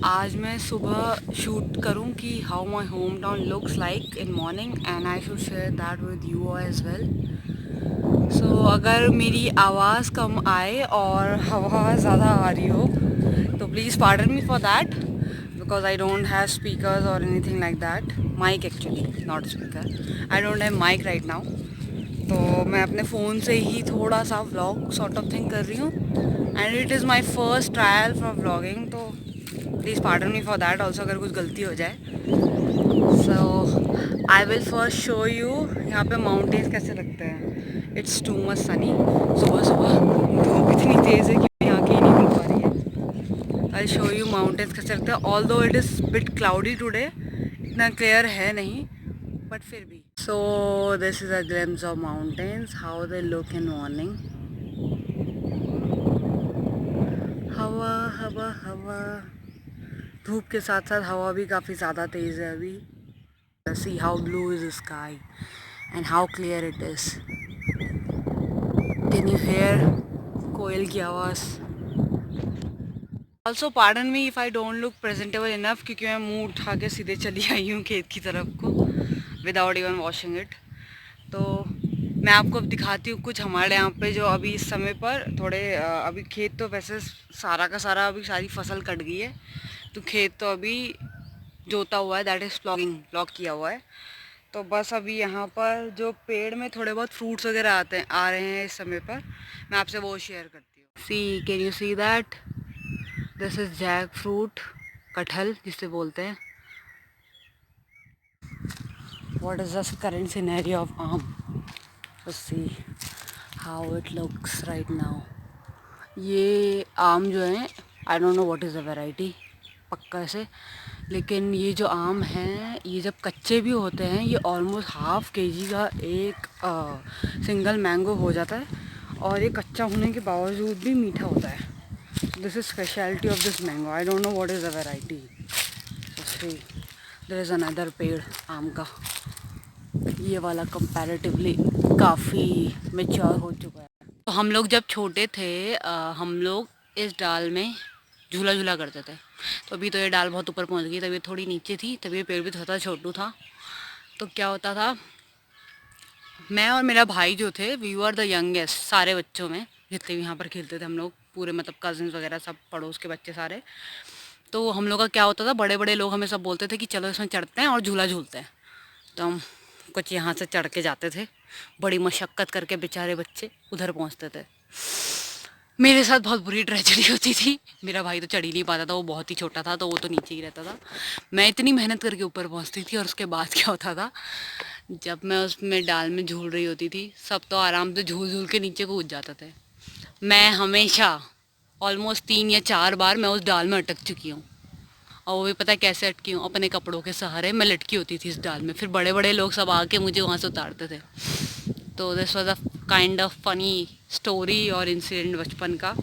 आज मैं सुबह शूट करूं कि how my home town looks like in morning and I should share that with you as well. So अगर मेरी आवाज़ कम आए और हवा ज़्यादा आ रही हो तो please pardon me for that because I don't have speakers और anything like that. Mic actually not speaker, I don't have mic right now. तो मैं अपने फ़ोन से ही थोड़ा सा व्लॉग सॉर्ट ऑफ थिंग कर रही हूँ and it is my first trial for vlogging. तो please pardon me for that also अगर कुछ गलती हो जाए। So I will first show you यहाँ पे माउंटेन्स कैसे लगते हैं। It's too much sunny. सुबह सुबह धूप इतनी तेज़ है कि मैं यहाँ की ही नहीं मिल पा रही है। आई शो यू माउंटेन्स कैसे लगते हैं, ऑल दो it is bit cloudy today, इतना क्लियर है नहीं बट फिर भी। सो this is a glimpse of mountains how they look in morning. हवा हवा हवा, धूप के साथ साथ हवा भी काफ़ी ज़्यादा तेज़ है अभी। See how blue is the sky and how clear it is. Can you hear कोयल की आवाज़? Also pardon me if I don't look presentable enough क्योंकि मैं मुंह उठा के सीधे चली आई हूँ खेत की तरफ को without even washing it। तो मैं आपको अब दिखाती हूँ कुछ हमारे यहाँ पे जो अभी इस समय पर थोड़े अभी खेत तो वैसे सारा का सारा अभी सारी फसल कट गई है, तो खेत तो अभी जोता हुआ है, दैट इज़ प्लॉग किया हुआ है। तो बस अभी यहाँ पर जो पेड़ में थोड़े बहुत फ्रूट्स वगैरह आ रहे हैं इस समय पर, मैं आपसे वो शेयर करती हूँ। See can you see that this is jackfruit, कटहल जिसे बोलते हैं। What is the current scenario of आम, see how it looks right now. ये आम जो है I don't know what is the variety पक्का से, लेकिन ये जो आम हैं ये जब कच्चे भी होते हैं ये ऑलमोस्ट हाफ केजी का एक सिंगल मैंगो हो जाता है और ये कच्चा होने के बावजूद भी मीठा होता है। This is speciality of this mango, I don't know what is the variety. There is another पेड़ आम का, ये वाला कंपैरेटिवली काफ़ी मैच्योर हो चुका है। तो हम लोग जब छोटे थे हम लोग इस डाल में झूला झूला करते थे। तो अभी तो ये डाल बहुत ऊपर पहुंच गई, तभी थोड़ी नीचे थी, तभी ये पेड़ भी थोड़ा छोटू था। तो क्या होता था, मैं और मेरा भाई जो थे वी वर द यंगेस्ट सारे बच्चों में, जितने भी यहाँ पर खेलते थे हम लोग पूरे, मतलब कज़न्स वगैरह सब पड़ोस के बच्चे सारे। तो हम लोग का क्या होता था, बड़े बड़े लोग हमें सब बोलते थे कि चलो इसमें चढ़ते हैं और झूला झूलते हैं। तो हम कुछ यहाँ से चढ़ के जाते थे, बड़ी मशक्क़त करके बेचारे बच्चे उधर पहुँचते थे। मेरे साथ बहुत बुरी ट्रेजेडी होती थी, मेरा भाई तो चढ़ ही नहीं पाता था, वो बहुत ही छोटा था तो वो तो नीचे ही रहता था। मैं इतनी मेहनत करके ऊपर पहुंचती थी और उसके बाद क्या होता था, जब मैं उसमें डाल में झूल रही होती थी सब तो आराम से झूल झूल के नीचे कूद जाते थे। मैं हमेशा ऑलमोस्ट 3 या 4 बार मैं उस डाल में अटक चुकी हूँ। और वो भी पता है कैसे अटकी हूँ, अपने कपड़ों के सहारे मैं लटकी होती थी इस डाल में, फिर बड़े बड़े लोग सब आके मुझे वहाँ से उतारते थे। तो this was a kind of funny story और इंसिडेंट बचपन का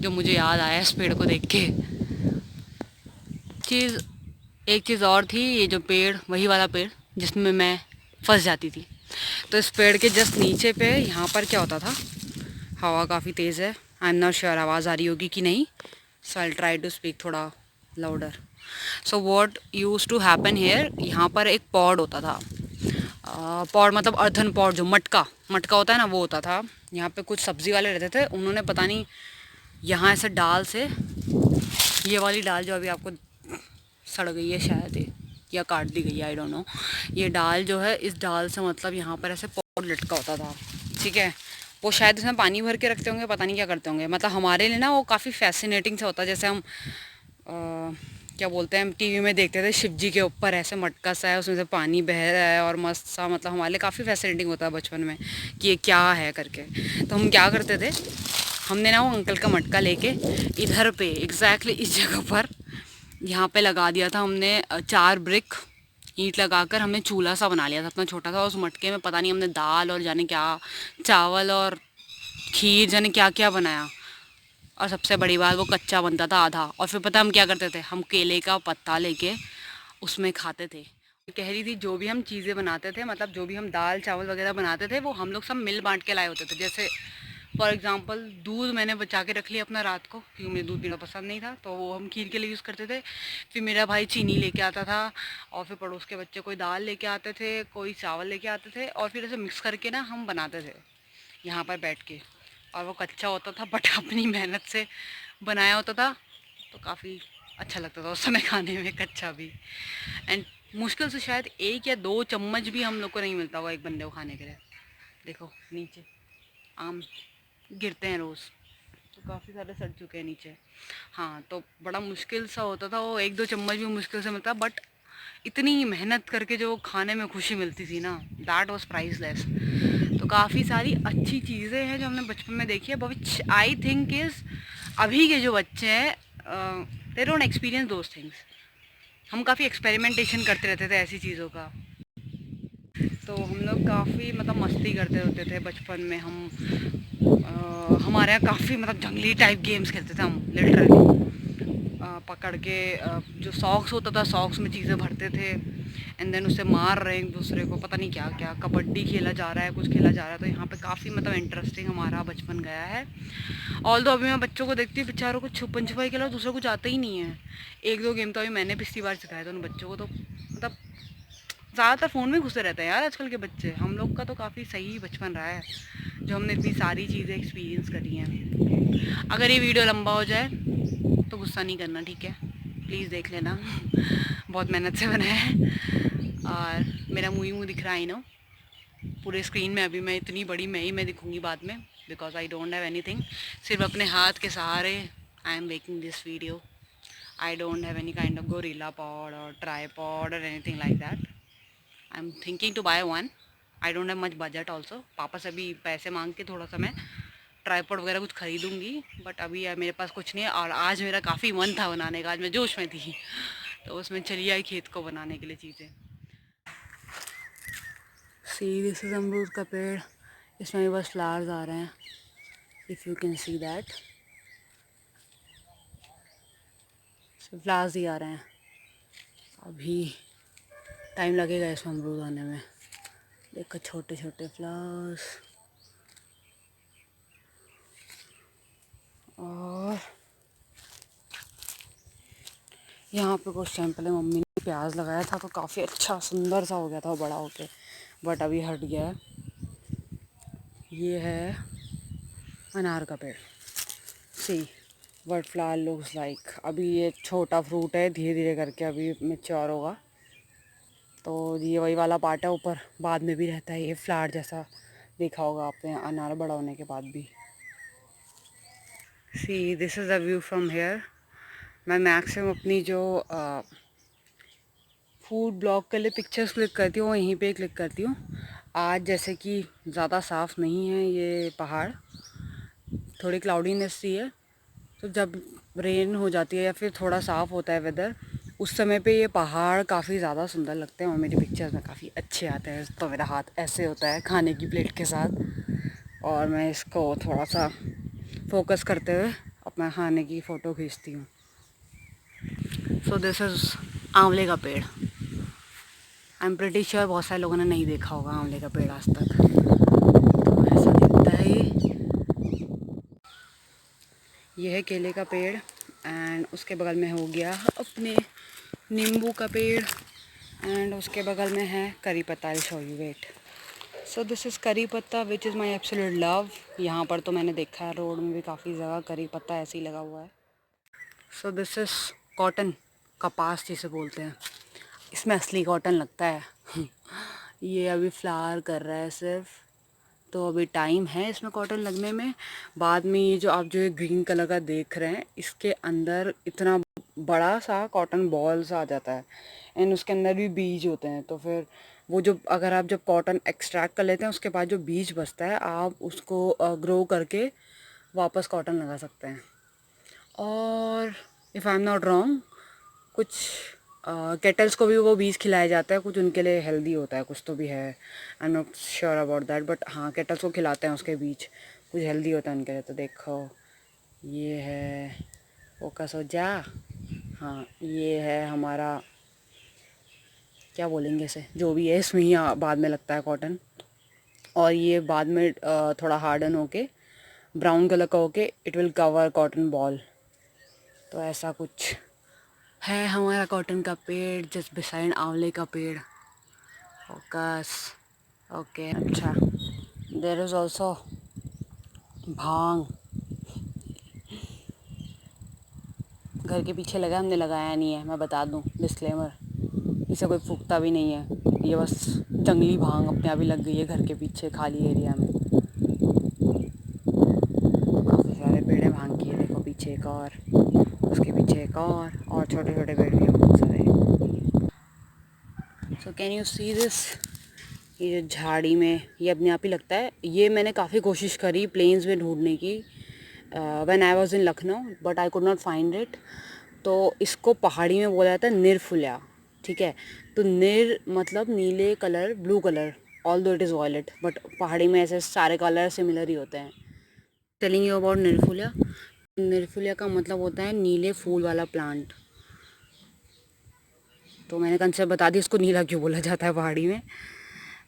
जो मुझे याद आया इस पेड़ को देख के। चीज़ एक चीज़ और थी, ये जो पेड़ वही वाला पेड़ जिसमें मैं फंस जाती थी। तो इस पेड़ के जस्ट नीचे पे यहाँ पर क्या होता था, हवा काफ़ी तेज़ है, आई एम नॉट श्योर आवाज़ आ रही होगी कि नहीं, so I try to speak थोड़ा louder. So what use to happen here, यहाँ पर एक पॉड होता था, पॉड मतलब अर्थन पॉड, जो मटका मटका होता है ना वो होता था। यहाँ पे कुछ सब्ज़ी वाले रहते थे, उन्होंने पता नहीं यहाँ ऐसे डाल से, ये वाली डाल जो अभी आपको सड़ गई है शायद ये, या काट दी गई है आई डोंट नो, ये डाल जो है इस डाल से मतलब यहाँ पर ऐसे पॉड लटका होता था, ठीक है। वो शायद इसमें पानी भर के रखते होंगे, पता नहीं क्या करते होंगे, मतलब हमारे लिए ना वो काफ़ी फैसिनेटिंग सा होता है। जैसे हम क्या बोलते हैं, हम टीवी में देखते थे शिव जी के ऊपर ऐसे मटका सा है, उसमें से पानी बह रहा है और मस्त सा, मतलब हमारे लिए काफ़ी फैसिनेटिंग होता है बचपन में कि ये क्या है करके। तो हम क्या करते थे, हमने ना वो अंकल का मटका लेके इधर पे एग्जैक्टली इस जगह पर यहाँ पे लगा दिया था हमने, 4 ब्रिक ईंट लगाकर हमने चूल्हा सा बना लिया था अपना छोटा सा। उस मटके में पता नहीं हमने दाल और जाने क्या, चावल और खीर जाने क्या क्या बनाया। और सबसे बड़ी बात, वो कच्चा बनता था आधा। और फिर पता हम क्या करते थे, हम केले का पत्ता लेके उसमें खाते थे। कह रही थी जो भी हम चीज़ें बनाते थे, मतलब जो भी हम दाल चावल वगैरह बनाते थे वो हम लोग सब मिल बांट के लाए होते थे। जैसे फॉर एग्ज़ाम्पल दूध मैंने बचा के रख लिया अपना रात को, क्योंकि मुझे दूध पीना पसंद नहीं था, तो वो हम खीर के लिए यूज़ करते थे। फिर मेरा भाई चीनी लेके आता था, और फिर पड़ोस के बच्चे कोई दाल लेके आते थे, कोई चावल लेके आते थे, और फिर ऐसे मिक्स करके ना हम बनाते थे यहाँ पर बैठ के। और वो कच्चा होता था बट अपनी मेहनत से बनाया होता था, तो काफ़ी अच्छा लगता था उस समय खाने में, कच्चा भी। एंड मुश्किल से शायद 1 या 2 चम्मच भी हम लोग को नहीं मिलता होगा एक बंदे को खाने के लिए। देखो नीचे आम गिरते हैं रोज़, तो काफ़ी सारे सड़ चुके हैं नीचे। हाँ, तो बड़ा मुश्किल सा होता था वो, 1-2 चम्मच भी मुश्किल से मिलता, बट इतनी मेहनत करके जो खाने में खुशी मिलती थी ना, दैट वाज प्राइसलेस। तो काफ़ी सारी अच्छी चीज़ें हैं जो हमने बचपन में देखी है, विच आई थिंक इज़ अभी के जो बच्चे हैं they don't experience those things. हम काफ़ी एक्सपेरिमेंटेशन करते रहते थे ऐसी चीज़ों का। तो हम लोग काफ़ी मतलब मस्ती करते होते थे बचपन में। हम हमारे यहाँ काफ़ी मतलब जंगली टाइप गेम्स खेलते थे हम, लिटरली। पकड़ के जो सॉक्स होता था, सॉक्स में चीज़ें भरते थे, एंड देन उससे मार रहे हैं एक दूसरे को, पता नहीं क्या क्या, कबड्डी खेला जा रहा है, कुछ खेला जा रहा है। तो यहाँ पे काफ़ी मतलब इंटरेस्टिंग हमारा बचपन गया है। ऑल दो अभी मैं बच्चों को देखती हूँ, बेचारों को छुपन छुपाई के अलावा दूसरा कुछ आता ही नहीं है। 1-2 गेम तो अभी मैंने पिछली बार सिखाया था उन बच्चों को, तो मतलब ज़्यादातर फ़ोन में घुसे रहते हैं यार आजकल के बच्चे। हम लोग का तो काफ़ी सही बचपन रहा है, जो हमने इतनी सारी चीज़ें एक्सपीरियंस करी हैं। अगर ये वीडियो लंबा हो जाए तो गुस्सा नहीं करना, ठीक है? प्लीज़ देख लेना। बहुत मेहनत से बनाया है, और मेरा मुँह दिख रहा है ना पूरे स्क्रीन में। अभी मैं इतनी बड़ी मैं दिखूँगी बाद में, because I don't have anything. सिर्फ अपने हाथ के सहारे I am making this video. I don't have any kind of gorilla pod और ट्राईपॉड और anything like that. I am thinking to buy one. I don't have much budget also. पापा से भी पैसे मांग के थोड़ा सा मैं ट्राईपॉड वगैरह कुछ खरीदूंगी, बट अभी यार मेरे पास कुछ नहीं है। और आज मेरा काफ़ी मन था बनाने का, आज मैं जोश में थी, तो उसमें चली आई खेत को बनाने के लिए चीज़ें। सी दिस इज अमरूद का पेड़, इसमें भी बस फ्लावर्स आ रहे हैं, if you can see that. Flowers ही आ रहे हैं, अभी टाइम लगेगा इसमें अमरूद आने में। देखो छोटे छोटे फ्लावर्स। और यहाँ पे कुछ टाइम पहले मम्मी ने प्याज लगाया था, तो काफ़ी अच्छा सुंदर सा हो गया था वो बड़ा होके, बट अभी हट गया है। ये है अनार का पेड़। See what flower looks like. अभी ये छोटा फ्रूट है, धीरे धीरे करके अभी मैच्योर होगा। तो ये वही वाला पार्ट है, ऊपर बाद में भी रहता है ये फ्लावर जैसा, देखा होगा आपने अनार बड़ा होने के बाद भी। See this is the view from here. मैं मैक्सिमम अपनी जो फूड ब्लॉग के लिए पिक्चर्स क्लिक करती हूँ, यहीं पे क्लिक करती हूँ। आज जैसे कि ज़्यादा साफ़ नहीं है ये पहाड़, थोड़ी क्लाउडीनेस सी है, तो जब रेन हो जाती है या फिर थोड़ा साफ़ होता है वेदर, उस समय पे ये पहाड़ काफ़ी ज़्यादा सुंदर लगते हैं और मेरी पिक्चर्स में काफ़ी अच्छे आते हैं। तो मेरा हाथ ऐसे होता है खाने की प्लेट के साथ, और मैं इसको थोड़ा सा फोकस करते हुए अपना खाने की फ़ोटो खींचती हूँ। सो दिस इज़ आंवले का पेड़। आई एम प्रिटी श्योर बहुत सारे लोगों ने नहीं देखा होगा आंवले का पेड़ आज तक। तो ऐसा दिखता है ये है केले का पेड़, एंड उसके बगल में हो गया अपने नींबू का पेड़, एंड उसके बगल में है करी पत्ता। I show you wait. So this is curry patta which is my absolute love. यहाँ पर तो मैंने देखा है रोड में भी काफ़ी जगह करी पत्ता ऐसे ही लगा हुआ है। सो दिस इज़ कॉटन, कपास जिसे बोलते हैं, इसमें असली कॉटन लगता है। ये अभी फ्लावर कर रहा है सिर्फ, तो अभी टाइम है इसमें कॉटन लगने में। बाद में ये जो आप जो ये ग्रीन कलर का देख रहे हैं, इसके अंदर इतना बड़ा सा कॉटन बॉल्स आ जाता है, एंड उसके अंदर भी बीज होते हैं। तो फिर वो जो अगर आप जब कॉटन एक्सट्रैक्ट कर लेते हैं, उसके बाद जो बीज बचता है, आप उसको ग्रो करके वापस कॉटन लगा सकते हैं। और if I am not wrong, कुछ केटल्स को भी वो बीज खिलाया जाता है, कुछ उनके लिए हेल्दी होता है, कुछ तो भी है। I am not sure about that, but हाँ केटल्स को खिलाते हैं उसके बीज, कुछ हेल्दी होता है उनके लिए। तो देखो ये है, फोकस हो जा। हाँ ये है हमारा, क्या बोलेंगे इसे, जो भी है, इसमें ही बाद में लगता है कॉटन। और ये बाद में थोड़ा हार्डन होके ब्राउन कलर का होके it will cover cotton ball. तो ऐसा कुछ है हमारा कॉटन का पेड़ जस्ट बिसाइड आंवले का पेड़। फोकस। ओके अच्छा, देयर इज़ ऑल्सो भांग। घर के पीछे लगा, हमने लगाया नहीं है, मैं बता दूं डिस्क्लेमर, इसे कोई फूकता भी नहीं है, ये बस जंगली भांग अपने आप ही लग गई है घर के पीछे खाली एरिया में। काफ़ी सारे पेड़ हैं भांग के, देखो पीछे एक और, उसके पीछे एक और छोटे छोटे पेड़ भी हैं बहुत सारे। So can you see this, ये जो झाड़ी में ये अपने आप ही लगता है। ये मैंने काफ़ी कोशिश करी प्लेन्स में ढूंढने की when I was in Lucknow, but I could not find it. तो इसको पहाड़ी में बोला जाता है निरफुलिया, ठीक है। तो निर मतलब नीले colour, blue colour, although it is violet, but पहाड़ी में ऐसे सारे कलर सिमिलर ही होते हैं। टेलिंग यू अबाउट निरफुलिया। निरफुलिया का मतलब होता है नीले फूल वाला प्लांट। तो मैंने कंसेप्ट बता दी इसको नीला क्यों बोला जाता है पहाड़ी में।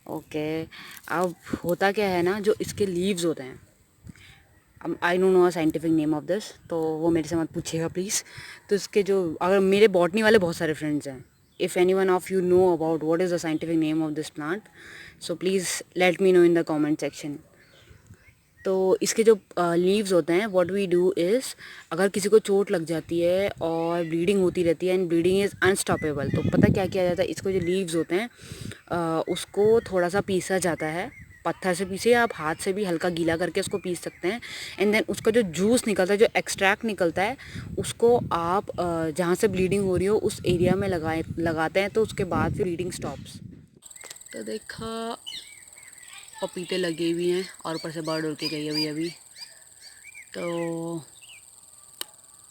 ओके अब होता क्या है ना, जो इसके लीव्स होते हैं, आई don't no a scientific name of this, तो वो मेरे से मत पूछिएगा प्लीज़। तो इसके जो, अगर मेरे बॉटनी वाले बहुत सारे फ्रेंड्स हैं, if any one of you know about what is the scientific name of this plant, so please let me no in the comment section. तो इसके जो लीव्स होते हैं, व्हाट वी डू इज़, अगर किसी को चोट लग जाती है और ब्लीडिंग होती रहती है एंड ब्लीडिंग इज़ अनस्टॉपेबल, तो पता क्या किया जाता है, इसको जो लीव्स होते हैं उसको थोड़ा सा पीसा जाता है, पत्थर से पीसे या आप हाथ से भी हल्का गीला करके उसको पीस सकते हैं। एंड देन उसका जो जूस निकलता है, जो एक्सट्रैक्ट निकलता है, उसको आप जहाँ से ब्लीडिंग हो रही हो उस एरिया में लगाते हैं, तो उसके बाद फिर ब्लीडिंग स्टॉप्स। तो देखा पपीते लगे हुए हैं और ऊपर से बर्ड उड़ के गई अभी अभी। तो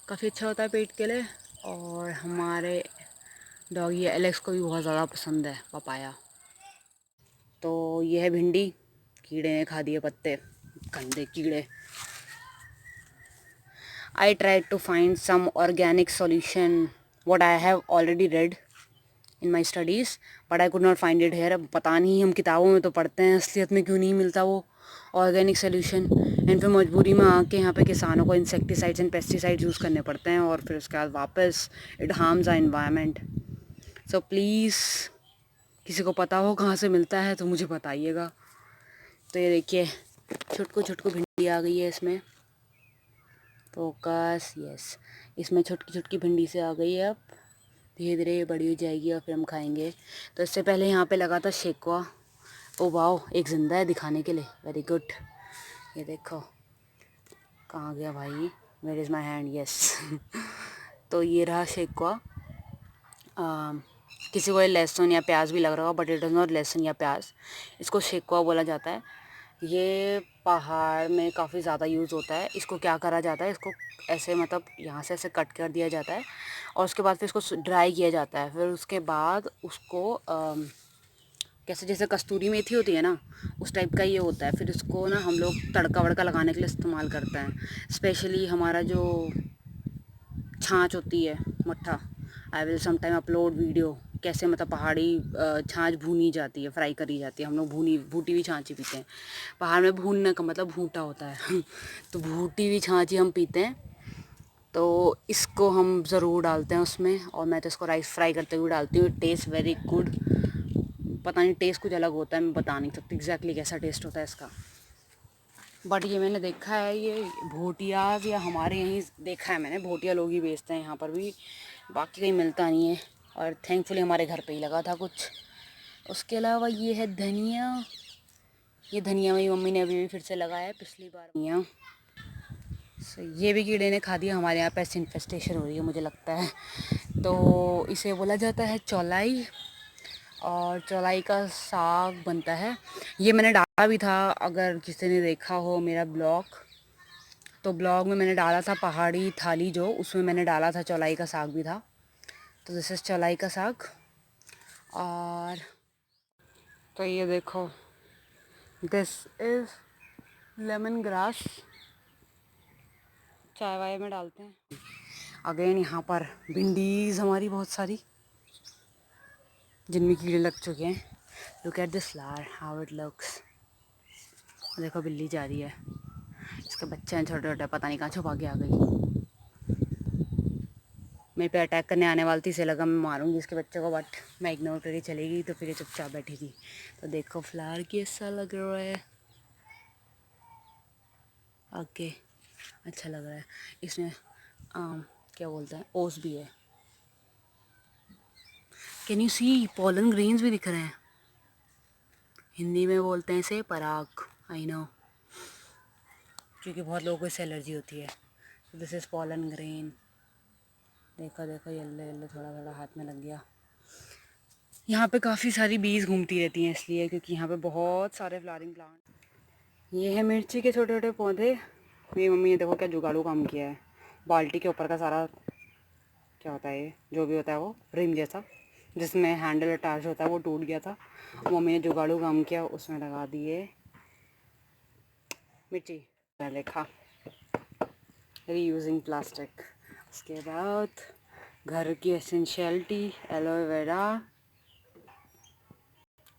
काफ़ी अच्छा होता है पेट के लिए, और हमारे डॉगी एलेक्स को भी बहुत ज़्यादा पसंद है पपाया। तो ये है भिंडी, कीड़े ने खा दिए पत्ते, गंदे कीड़े। I try to find some organic solution what I have already read in my studies, but I could not find it here. अब पता नहीं, हम किताबों में तो पढ़ते हैं, असलियत में क्यों नहीं मिलता वो ऑर्गेनिक सोल्यूशन। एंड फिर मजबूरी में आके यहाँ पे किसानों को इंसेक्टिसाइड्स एंड पेस्टिसाइड्स यूज़ करने पड़ते हैं, और फिर उसके बाद वापस it harms our environment. So please किसी को पता हो कहाँ से मिलता है तो मुझे बताइएगा। तो ये देखिए छुटकू छुटकू भिंडी आ गई है इसमें, फोकस, यस, इसमें छुटकी छुटकी भिंडी से आ गई है। अब धीरे धीरे ये बड़ी हो जाएगी और फिर हम खाएंगे। तो इससे पहले यहाँ पे लगा था शेकवा। ओ वाओ, एक ज़िंदा है दिखाने के लिए, वेरी गुड। ये देखो कहाँ गया भाई, where is my hand, yes. तो ये रहा शेकवा। किसी को ये लहसुन या प्याज भी लग रहा होगा, बट इट इज़ नॉट लहसुन या प्याज, इसको शेकवा बोला जाता है। ये पहाड़ में काफ़ी ज़्यादा यूज़ होता है। इसको क्या करा जाता है, इसको ऐसे मतलब यहाँ से ऐसे कट कर दिया जाता है, और उसके बाद फिर इसको ड्राई किया जाता है। फिर उसके बाद उसको कैसे, जैसे कस्तूरी मेथी होती है ना, उस टाइप का ये होता है। फिर इसको ना हम लोग तड़का वड़का लगाने के लिए इस्तेमाल करते हैं। स्पेशली हमारा जो छाछ होती है, मट्ठा, I will some time upload video कैसे मतलब पहाड़ी छाछ भूनी जाती है, फ्राई करी जाती है। हम लोग भूटी हुई छाछ ही पीते हैं। पहाड़ में भूनने का मतलब भूटा होता है। तो भूटी हुई छाछ ही हम पीते हैं। तो इसको हम ज़रूर डालते हैं उसमें, और मैं तो इसको राइस फ्राई करते हुए डालती हूँ। Taste very good. पता नहीं, टेस्ट कुछ अलग होता है, मैं बता नहीं सकती एग्जैक्टली कैसा टेस्ट होता है इसका, बट ये मैंने देखा है, ये भोटियाज या हमारे यहीं देखा है मैंने, भोटिया लोग ही बेचते हैं यहाँ पर भी, बाकी कहीं मिलता नहीं है। और थैंकफुली हमारे घर पे ही लगा था कुछ। उसके अलावा ये है धनिया, ये धनिया मेरी मम्मी ने अभी भी फिर से लगाया है, पिछली बार धनिया। ये भी कीड़े ने खा दिया, हमारे यहाँ पेस्ट इन्फेस्टेशन हो रही है मुझे लगता है। तो इसे बोला जाता है चौलाई, और चौलाई का साग बनता है। ये मैंने डाला भी था, अगर किसी ने देखा हो मेरा ब्लॉग, तो ब्लॉग में मैंने डाला था पहाड़ी थाली जो, उसमें मैंने डाला था चौलाई का साग भी था। तो दिस इज़ चौलाई का साग। और तो ये देखो, दिस इज़ लेमन ग्रास, चाय वाय में डालते हैं। अगेन यहाँ पर भिंडीज़ हमारी बहुत सारी, जिनमें कीड़े लग चुके हैं। Look at this flower how it looks. देखो बिल्ली जा रही है, उसके बच्चे हैं छोटे छोटे, पता नहीं कहाँ छुपा के आ गई। मेरे पे अटैक करने आने वाली थी, इसे लगा मैं मारूंगी इसके बच्चे को, बट मैं इग्नोर करके चली गई, तो फिर ये चुपचाप बैठी थी। तो देखो फ्लावर कैसा लग रहा है। ओके, अच्छा लग रहा है। इसमें क्या बोलते हैं, ओस भी है। Can you see pollen grains भी दिख रहे हैं। हिंदी में बोलते हैं इसे पराग, आई नो, क्योंकि बहुत लोगों को इससे एलर्जी होती है। This is pollen grain. देखो देखो, येलो येलो थोड़ा थोड़ा हाथ में लग गया। यहाँ पे काफ़ी सारी बीज घूमती रहती हैं इसलिए, क्योंकि यहाँ पे बहुत सारे फ्लावरिंग प्लांट। ये है मिर्ची के छोटे छोटे पौधे। मेरी मम्मी ने देखो क्या जुगाड़ू काम किया है। बाल्टी के ऊपर का सारा क्या होता है, ये जो भी होता है वो रिम जैसा जिसमें हैंडल अटैच होता है, वो टूट गया था। मम्मी ने जुगाड़ू काम किया, उसमें लगा दिए मिर्ची। देखा, रीयूजिंग प्लास्टिक। उसके बाद घर की एसेंशियलिटी एलोवेरा।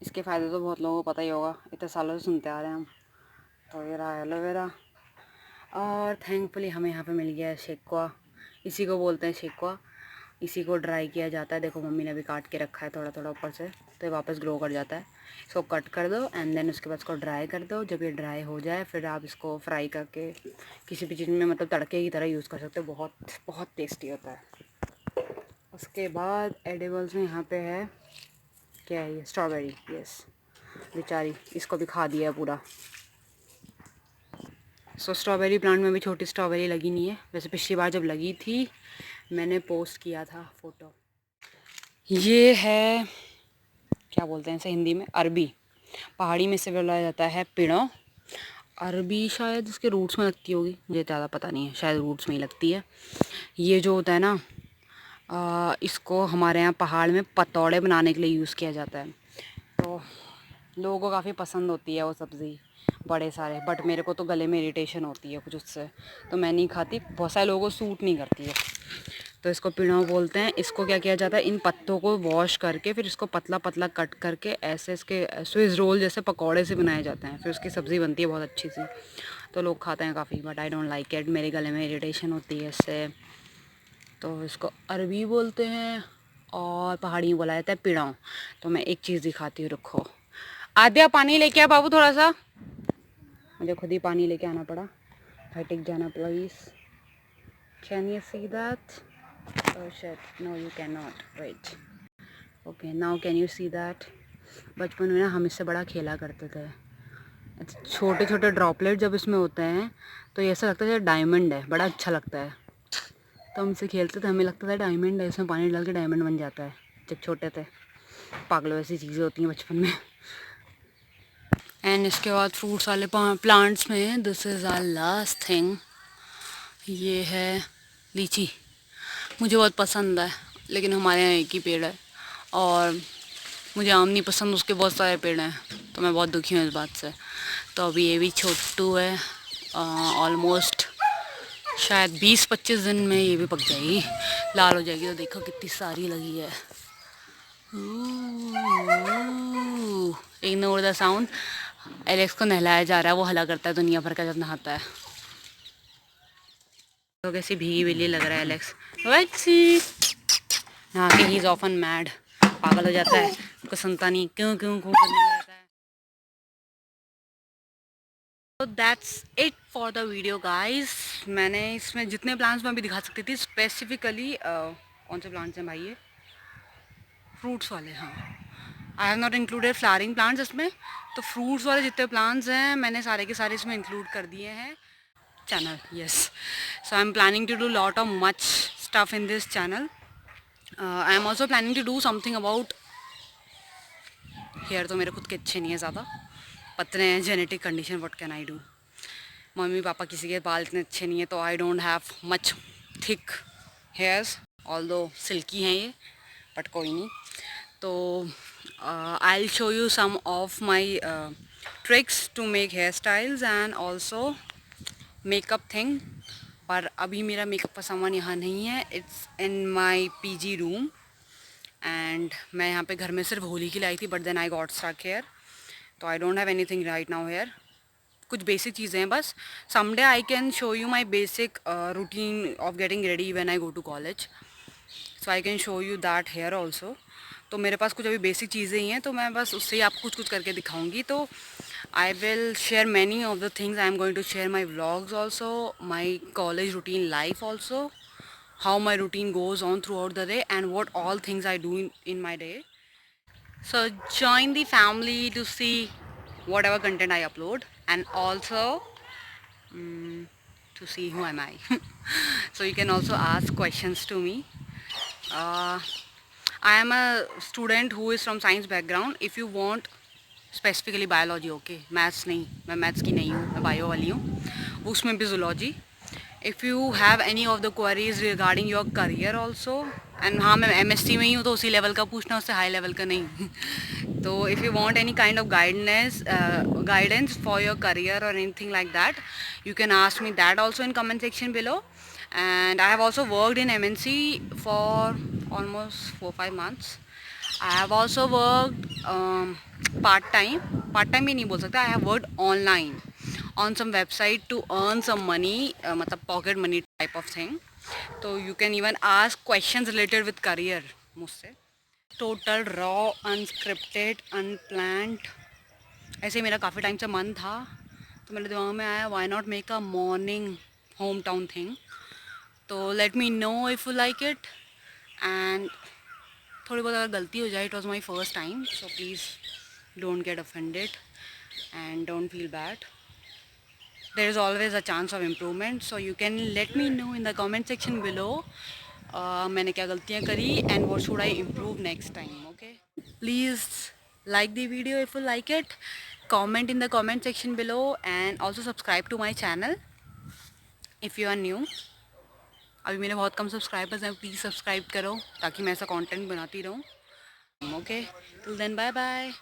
इसके फ़ायदे तो बहुत लोगों को पता ही होगा, इतने सालों से सुनते आ रहे हैं हम। तो ये रहा एलोवेरा। और थैंकफुली हमें यहाँ पे मिल गया है शेकवा। इसी को बोलते हैं शेकवा। इसी को ड्राई किया जाता है। देखो मम्मी ने अभी काट के रखा है थोड़ा थोड़ा ऊपर से, तो ये वापस ग्रो कर जाता है। इसको कट कर दो एंड देन उसके बाद इसको ड्राई कर दो। जब ये ड्राई हो जाए फिर आप इसको फ्राई करके किसी भी चीज़ में, मतलब तड़के की तरह यूज़ कर सकते हो। बहुत बहुत टेस्टी होता है। उसके बाद एडिबल्स में यहाँ पे है, क्या है ये, स्ट्रॉबेरी। यस, बेचारी इसको भी खा दिया पूरा। सो स्ट्रॉबेरी प्लांट में भी छोटी स्ट्रॉबेरी लगी नहीं है। वैसे पिछली बार जब लगी थी मैंने पोस्ट किया था फ़ोटो। ये है, क्या बोलते हैं इसे हिंदी में, अरबी। पहाड़ी में से बोला जाता है पिड़ो। अरबी शायद इसके रूट्स में लगती होगी, मुझे ज़्यादा पता नहीं है, शायद रूट्स में ही लगती है। ये जो होता है ना, इसको हमारे यहाँ पहाड़ में पतौड़े बनाने के लिए यूज़ किया जाता है। तो लोगों को काफ़ी पसंद होती है वो सब्ज़ी, बड़े सारे। बट मेरे को तो गले में इरिटेशन होती है कुछ उससे, तो मैं नहीं खाती। बहुत सारे लोगों को सूट नहीं करती है, तो इसको पिड़ो बोलते हैं। इसको क्या किया जाता है, इन पत्तों को वॉश करके फिर इसको पतला पतला कट करके ऐसे इसके स्विस रोल जैसे पकौड़े से बनाए जाते हैं। फिर उसकी सब्ज़ी बनती है बहुत अच्छी सी, तो लोग खाते हैं काफ़ी। But I don't like it, मेरे गले में इरिटेशन होती है इससे। तो इसको अरबी बोलते हैं और पहाड़ी में बोला जाता है पिड़ो। तो मैं एक चीज़ दिखाती हूँ, रुको। आद्या पानी लेके आ बाबू थोड़ा सा। मुझे खुद ही पानी लेके आना पड़ा। भाई टिक जाना please. Can you see that? Oh shit, no you cannot, wait. Okay, now can you see that? बचपन में ना हम इससे बड़ा खेला करते थे। छोटे छोटे ड्रॉपलेट जब इसमें होते हैं तो ये ऐसा लगता है जैसे डायमंड है, बड़ा अच्छा लगता है। तो हम इससे खेलते थे, हमें लगता था डायमंड है, इसमें पानी डाल के डायमंड बन जाता है जब छोटे थे। पागलों ऐसी चीज़ें होती हैं बचपन में। एंड इसके बाद फ्रूट्स वाले प्लांट्स में this is our last thing. ये है लीची। मुझे बहुत पसंद है, लेकिन हमारे यहाँ एक ही पेड़ है और मुझे आम नहीं पसंद, उसके बहुत सारे पेड़ हैं, तो मैं बहुत दुखी हूँ इस बात से। तो अभी ये भी छोटू है, ऑलमोस्ट शायद 20-25 दिन में ये भी पक जाएगी, लाल हो जाएगी। तो देखो कितनी सारी लगी है। Ignore the sound. एलेक्स को नहलाया जा रहा है, वो हला करता है दुनिया भर का जब नहाता है। तो कैसी भीगी बिल्ली लग रहा है एलेक्स। वैक्सी नहा के ही इज ऑफन मैड, पागल हो जाता है, उसको सुनता नहीं, क्यों क्यों क्यों करने रहता है। तो that's it for the video guys. मैंने इसमें जितने प्लांट्स मैं अभी दिखा सकती थी स्पेसिफिकली, कौन से प्लांट्स हैं भाई ये, फ्रूट्स वाले। हाँ, I have not included flowering plants इसमें। तो फ्रूट्स वाले जितने प्लांट्स हैं मैंने सारे के सारे इसमें इंक्लूड कर दिए हैं channel. Yes, so I am planning to do lot of much stuff in this channel. I am also planning to do something about hair. तो मेरे खुद के अच्छे नहीं है, ज़्यादा पतले हैं, genetic condition, what can I do. मम्मी पापा किसी के बाल इतने अच्छे नहीं है, तो I don't have much thick hairs, although silky हैं ये, बट कोई नहीं. तो I will show you some of my tricks to make hair styles and also makeup thing. पर अभी मेरा मेकअप का सामान यहाँ नहीं है, it's in my PG room. And मैं यहाँ पे घर में सिर्फ होली की लाई थी, but then I got stuck here, तो I don't have anything right now here. कुछ बेसिक चीज़ें हैं बस. Someday I can show you my basic routine of getting ready when I go to college. So I can show you that here also. तो मेरे पास कुछ अभी basic चीज़ें ही हैं, तो मैं बस उससे ही आपको कुछ कुछ करके दिखाऊंगी. तो I will share many of the things. I am going to share my vlogs also, my college routine life also, how my routine goes on throughout the day, and what all things I do in my day. So join the family to see whatever content I upload, and also to see who am I. So you can also ask questions to me. uh, I am a student who is from science background. If you want specifically biology, okay, maths नहीं, मैं maths की नहीं हूँ, मैं bio वाली हूँ, उसमें भी zoology. If you have any of the queries regarding your career also, and हाँ, मैं एमएससी में ही हूँ, तो उसी लेवल का पूछना, उससे हाई लेवल का नहीं. तो if you want any kind of guidance for your career और anything like that, you can ask me that also in comment section below. And I have also worked in MNC for almost 4-5 months. I have also worked part time भी नहीं बोल सकता, I have worked online on some website to earn some money, मतलब pocket money type of thing. तो you can even ask questions related with career मुझसे. Total raw, unscripted, unplanned, ऐसे मेरा काफ़ी टाइम से मन था, तो मेरे दिमाग में आया why not make a morning home town thing. तो let me know if you like it. And थोड़ी बहुत अगर गलती हो जाए, it was my first time, so please don't get offended and don't feel bad. there is always a chance of improvement, so you can let me know in the comment section below मैंने क्या गलतियाँ करी and what should I improve next time. Okay, please like the video if you like it, comment in the comment section below, and also subscribe to my channel if you are new. अभी मेरे बहुत कम subscribers हैं, please subscribe करो ताकि मैं ऐसा content बनाती रहूँ. Okay, till then bye bye.